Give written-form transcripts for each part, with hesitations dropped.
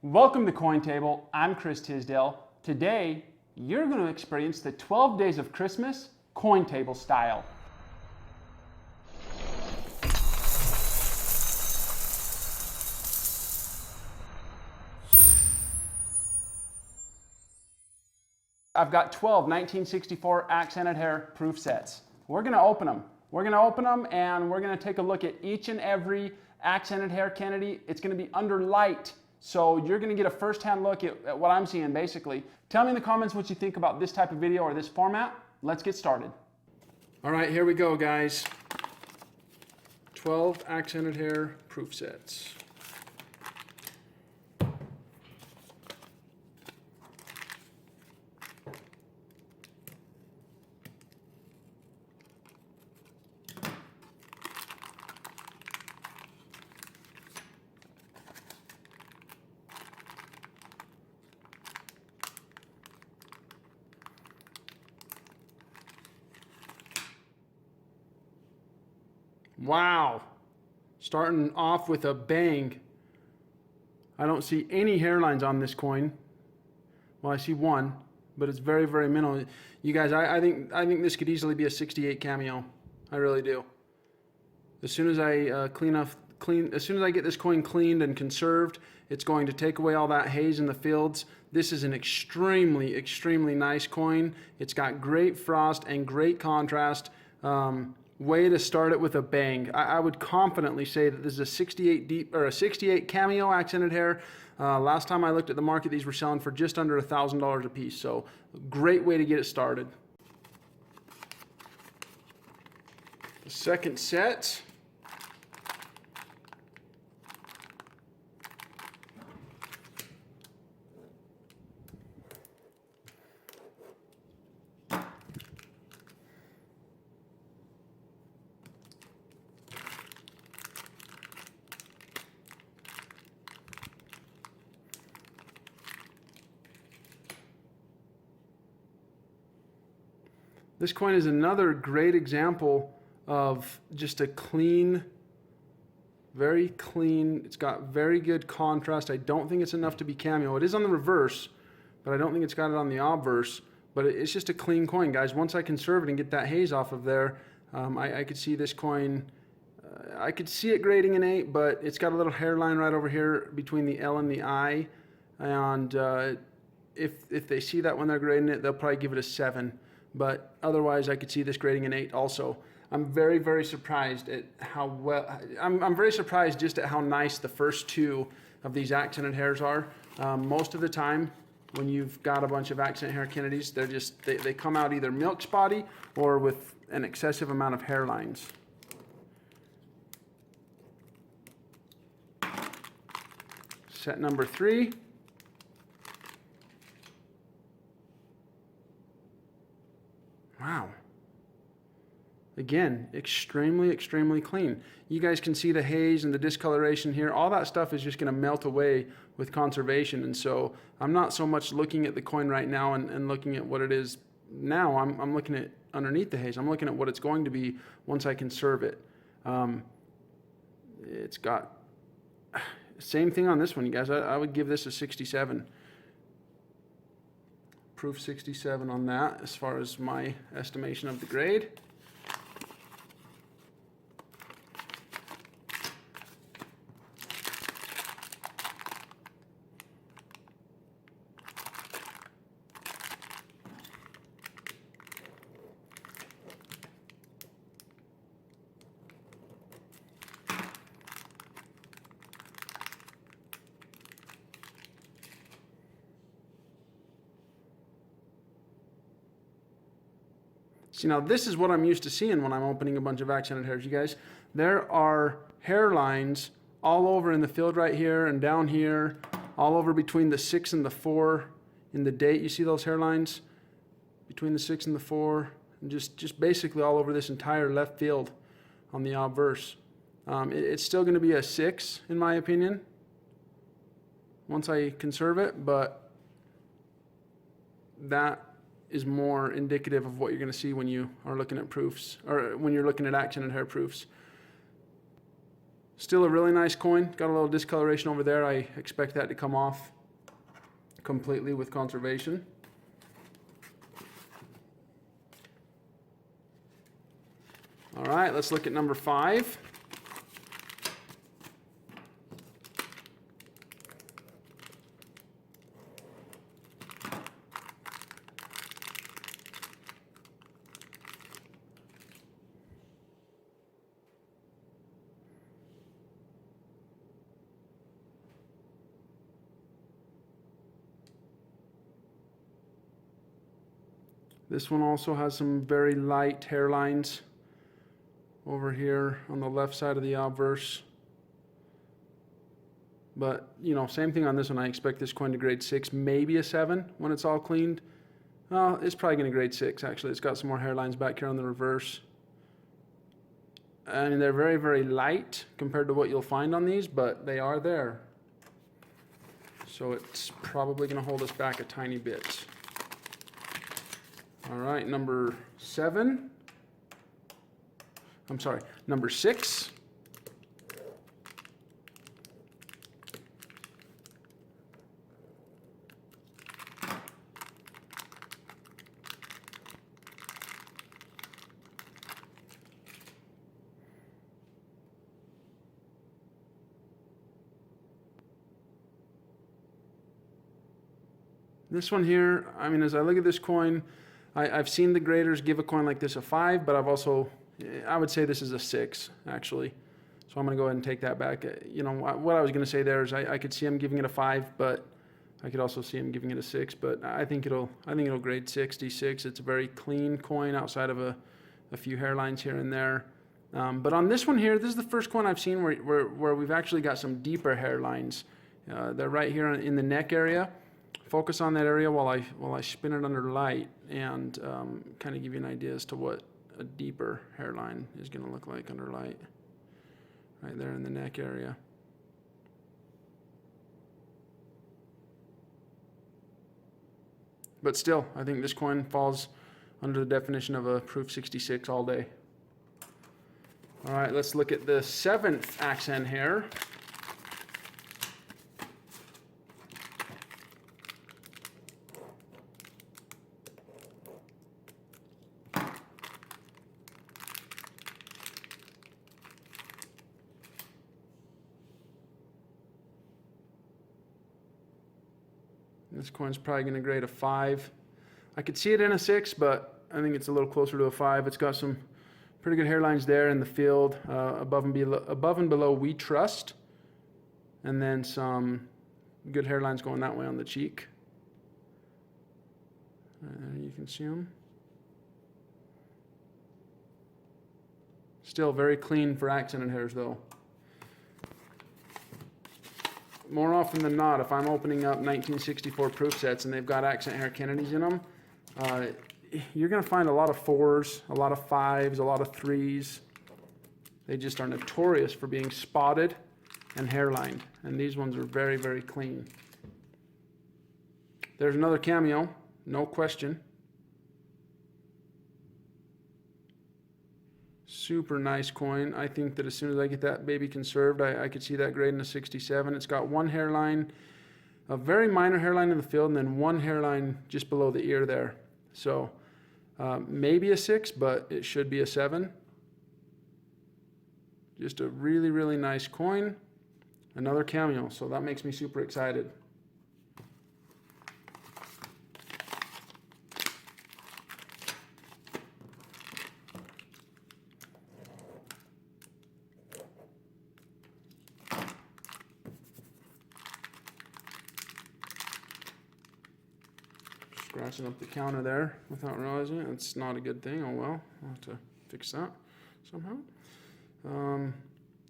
Welcome to Cointable. I'm Chris Tisdale. Today, you're going to experience the 12 days of Christmas Cointable style. I've got 12 1964 accented hair proof sets. We're going to open them. And we're going to take a look at each and every accented hair Kennedy. It's going to be under light. So you're going to get a first-hand look at what I'm seeing, basically. Tell me in the comments what you think about this type of video or this format. Let's get started. All right, here we go, guys. 12 accented hair proof sets. Wow, starting off with a bang. I don't see any hairlines on this coin. Well, I see one, but it's very, very minimal. You guys, I think this could easily be a 68 cameo. I really do. As soon as I as soon as I get this coin cleaned and conserved, it's going to take away all that haze in the fields. This is an extremely, extremely nice coin. It's got great frost and great contrast. Way to start it with a bang. I would confidently say that this is a 68 deep or a 68 cameo accented hair. Last time I looked at the market, these were selling for just under $1,000 a piece. So great way to get it started. The second set. This coin is another great example of just a clean, very clean. It's got very good contrast. I don't think it's enough to be cameo. It is on the reverse, but I don't think it's got it on the obverse. But it's just a clean coin, guys. Once I conserve it and get that haze off of there, I could see this coin. I could see it grading an 8, but it's got a little hairline right over here between the L and the I. And if they see that when they're grading it, they'll probably give it a 7. But otherwise, I could see this grading an 8 also. I'm very, very surprised at how well, I'm very surprised just at how nice the first two of these accented hairs are. Most of the time, when you've got a bunch of accent hair Kennedys, they come out either milk spotty or with an excessive amount of hairlines. Set number 3. Wow. Again, extremely, extremely clean. You guys can see the haze and the discoloration here. All that stuff is just going to melt away with conservation. And so I'm not so much looking at the coin right now and looking at what it is now. I'm looking at underneath the haze. I'm looking at what it's going to be once I conserve it. It's got same thing on this one, you guys. I would give this a 67. Proof 67 on that as far as my estimation of the grade. See, now this is what I'm used to seeing when I'm opening a bunch of accented hairs, you guys. There are hairlines all over in the field right here and down here, all over between the 6 and the 4 in the date. You see those hairlines between the 6 and the 4, and just basically all over this entire left field on the obverse. It's still going to be a 6 in my opinion once I conserve it, but that is more indicative of what you're going to see when you are looking at proofs, or when you're looking at accented hair proofs. Still a really nice coin. Got a little discoloration over there. I expect that to come off completely with conservation. All right, let's look at number 5. This one also has some very light hairlines over here on the left side of the obverse. But, you know, same thing on this one. I expect this coin to grade 6, maybe a 7 when it's all cleaned. Well, it's probably going to grade 6, actually. It's got some more hairlines back here on the reverse. I mean, they're very, very light compared to what you'll find on these, but they are there. So it's probably going to hold us back a tiny bit. All right, number 7. I'm sorry, number 6. This one here, I mean, as I look at this coin, I've seen the graders give a coin like this a 5, but I would say this is a 6, actually. So I'm going to go ahead and take that back. You know, what I was going to say there is I could see him giving it a 5, but I could also see him giving it a 6. But I think it'll grade 66. It's a very clean coin outside of a few hairlines here and there. But on this one here, this is the first coin I've seen where we've actually got some deeper hairlines. They're right here in the neck area. Focus on that area while I spin it under light and kind of give you an idea as to what a deeper hairline is going to look like under light. Right there in the neck area. But still, I think this coin falls under the definition of a proof 66 all day. All right, let's look at the 7th accent hair. This coin's probably going to grade a 5. I could see it in a 6, but I think it's a little closer to a 5. It's got some pretty good hairlines there in the field, above and below We Trust, and then some good hairlines going that way on the cheek. You can see them. Still very clean for accented hairs, though. More often than not, if I'm opening up 1964 proof sets and they've got accent hair Kennedys in them, you're going to find a lot of 4s, a lot of 5s, a lot of 3s. They just are notorious for being spotted and hairlined, and these ones are very, very clean. There's another cameo, no question. Super nice coin. I think that as soon as I get that baby conserved, I could see that grade in a 67. It's got one hairline, a very minor hairline in the field, and then one hairline just below the ear there. So maybe a 6, but it should be a 7. Just a really, really nice coin. Another cameo, so that makes me super excited. Scratching up the counter there without realizing it. It's not a good thing. Oh well, I'll have to fix that somehow.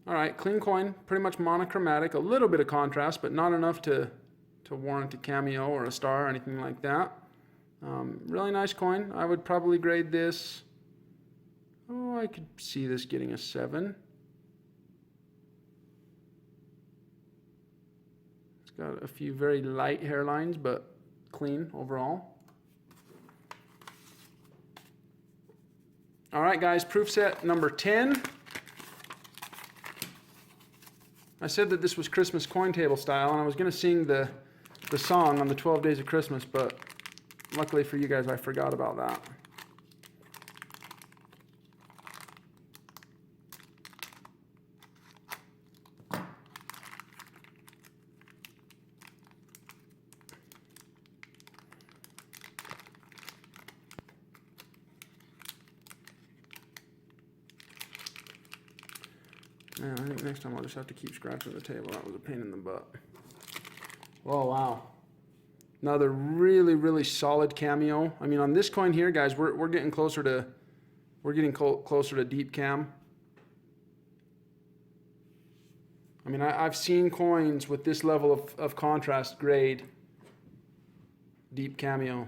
All right, clean coin, pretty much monochromatic, a little bit of contrast, but not enough to warrant a cameo or a star or anything like that. Really nice coin. I would probably grade this, oh, I could see this getting a 7. It's got a few very light hairlines, but clean overall. All right, guys, proof set number 10. I said that this was Christmas Cointable style, and I was going to sing the song on the 12 Days of Christmas, but luckily for you guys, I forgot about that. Man, I think next time I'll just have to keep scratching the table. That was a pain in the butt. Oh, wow. Another really, really solid cameo. I mean, on this coin here, guys, we're getting closer to closer to deep cam. I mean, I've seen coins with this level of contrast grade deep cameo.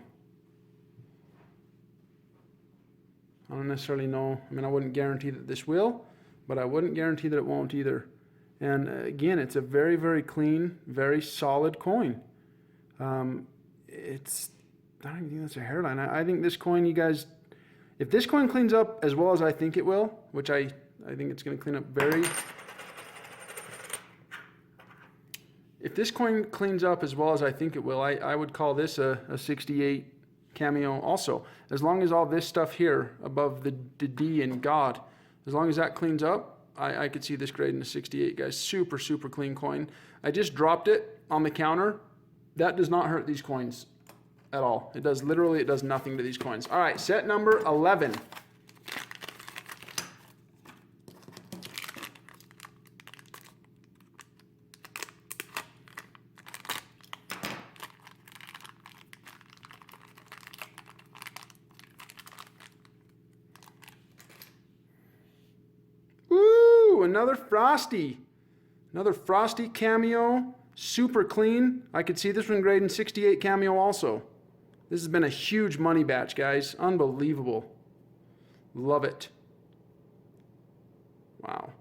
I don't necessarily know. I mean, I wouldn't guarantee that this will, but I wouldn't guarantee that it won't either. And again, it's a very, very clean, very solid coin. I don't even think that's a hairline. I think this coin, you guys, if this coin cleans up as well as I think it will, which I think it's going to clean up very... If this coin cleans up as well as I think it will, I would call this a 68 cameo also. As long as all this stuff here above the D and God, as long as that cleans up, I could see this grading a 68, guys. Super, super clean coin. I just dropped it on the counter. That does not hurt these coins at all. It does nothing to these coins. All right, set number 11. Another frosty cameo, super clean. I could see this one grading 68 cameo also. This has been a huge money batch, guys. Unbelievable. Love it. Wow.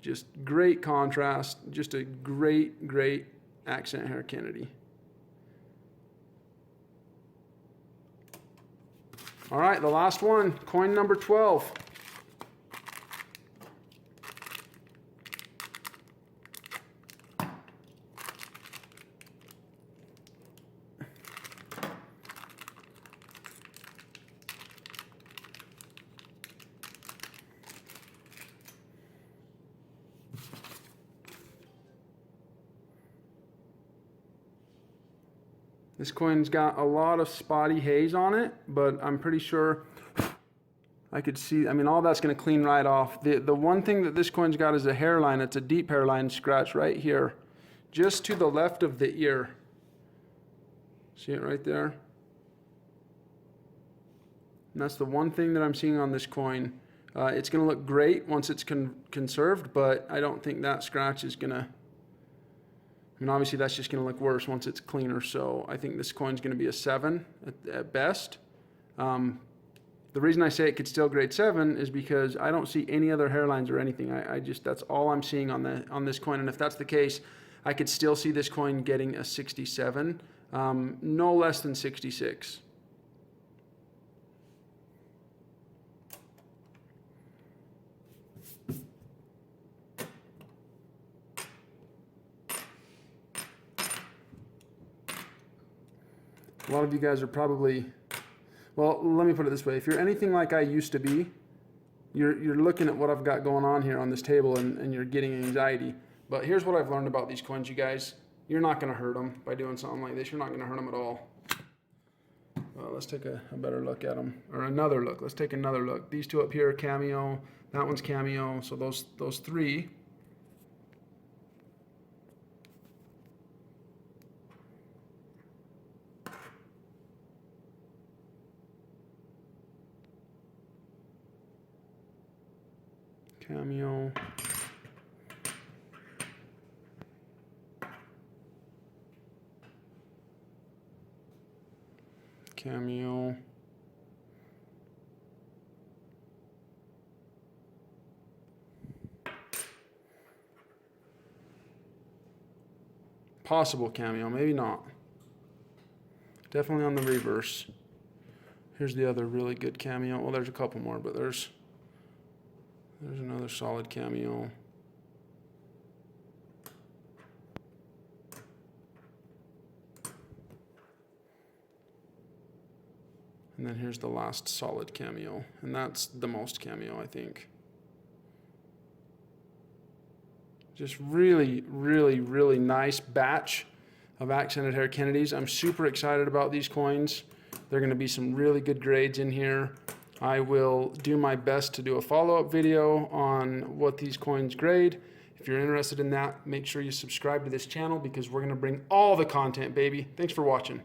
Just great contrast. Just a great, great accent hair Kennedy. All right, the last one, coin number 12. This coin's got a lot of spotty haze on it, but I'm pretty sure I could see, I mean, all that's going to clean right off. The one thing that this coin's got is a hairline. It's a deep hairline scratch right here, just to the left of the ear. See it right there? And that's the one thing that I'm seeing on this coin. It's going to look great once it's conserved, but I don't think that scratch is going to... I mean, obviously that's just going to look worse once it's cleaner, so I think this coin's going to be a 7 at best. The reason I say it could still grade 7 is because I don't see any other hairlines or anything. I just, that's all I'm seeing on this coin, and if that's the case, I could still see this coin getting a 67, no less than 66. A lot of you guys are probably, well, let me put it this way. If you're anything like I used to be, you're looking at what I've got going on here on this table and you're getting anxiety. But here's what I've learned about these coins, you guys. You're not going to hurt them by doing something like this. You're not going to hurt them at all. Well, let's take a better look at them, or another look. Let's take another look. These two up here are cameo. That one's cameo. So those three. Cameo. Cameo. Possible cameo, maybe not. Definitely on the reverse. Here's the other really good cameo. Well, there's a couple more, but there's another solid cameo. And then here's the last solid cameo. And that's the most cameo, I think. Just really, really, really nice batch of accented hair Kennedys. I'm super excited about these coins. There are going to be some really good grades in here. I will do my best to do a follow-up video on what these coins grade. If you're interested in that, make sure you subscribe to this channel because we're going to bring all the content, baby. Thanks for watching.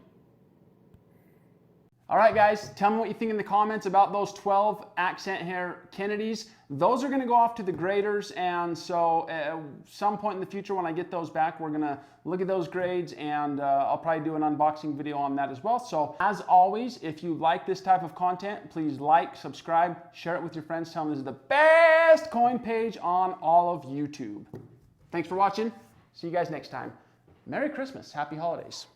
All right, guys, tell me what you think in the comments about those 12 accent hair Kennedys. Those are going to go off to the graders, and so at some point in the future when I get those back, we're going to look at those grades, and I'll probably do an unboxing video on that as well. So as always, if you like this type of content, please like, subscribe, share it with your friends, tell them this is the best coin page on all of YouTube. Thanks for watching. See you guys next time. Merry Christmas. Happy holidays.